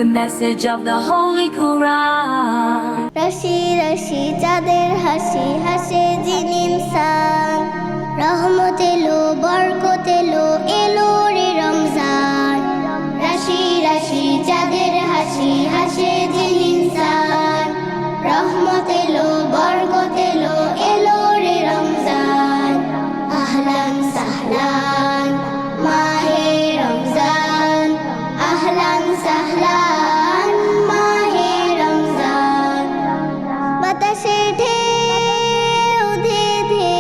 The message of the Holy Quran. রাশি রাশি চাঁদের হাসি হাসে যিনি ইনসান, রহমত এলো বরকত এলো এলো রে রমজান। রাশি রাশি চাঁদের হাসি হাসে যিনি ইনসান, রহমত এলো বরকত এলো এলো রে রমজান। আহলান সাহলান মাহে রমজান, আহলান সাহলান মাহে রমজান। বাতাসে ঢেউ ধে ধে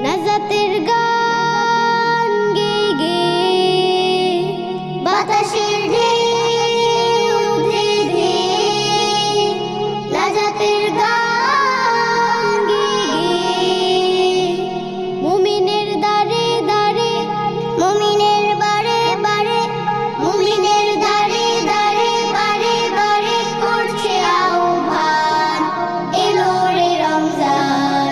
নাজাতের গান গে গে, বাতাসের ঢেউ ধে ধে নাজাতের গান গে গে। মুমিনের দারে দারে মুমিনের বারে বারে, মুমিনের দারে দারে বারে বারে করছে আহ্বান, এলো রে রমজান।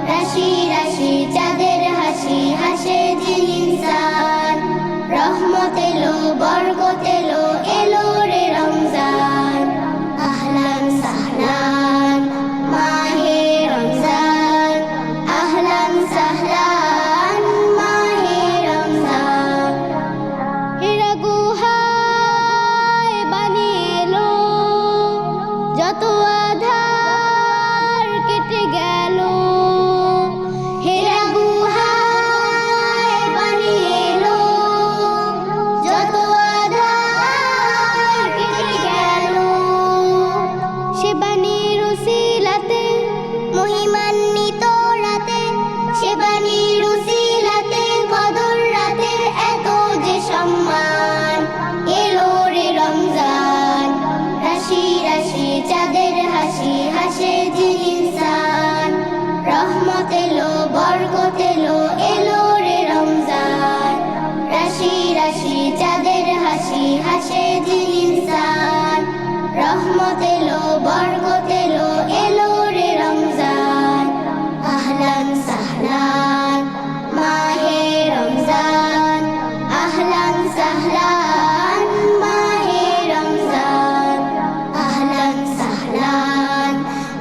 রাশি রাশি চাঁদের হাসি হাসে যিনি ইনসান, রহমত এলো বরকত এলো এলো রে রমজান। আহলান সাহলান মাহে রমজান, আহলান সাহলান মাহে রমজান। হীরা গুহায় বানিয়ে এলো যত আধার কেটে গেল, হীরা গুহায় বানিয়ে এলো যত আধার কেটে গেল। সে বাণীর উসিলাতে মহিমান্বিত রাতে, সে বাণীর উসিলাতে কদর রাতের এত যে সম্মান, এলো রে রমজান। রাশি রাশি চাঁদের হাসি হাসে যিনি ইনসান, রহমত এলো বরকত এলো এলো রে রমজান। রাশি রাশি চাঁদের হাসি হাসে যিনি ইনসান, রহমত এলো বরকত এলো এলো রে রমজান। আহলান সাহলান মাহে রমজান, আহলান সাহলান মাহে রমজান, আহলান সাহলান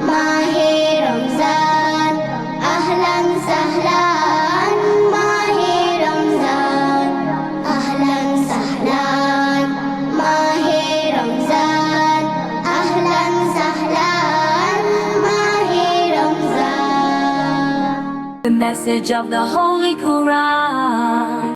মাহে রমজান, আহলান সাহলান মাহে রমজান, আহলান সাহলান মাহে রমজান, আহলান সাহলান মাহে Ramzan. The message of the Holy Quran.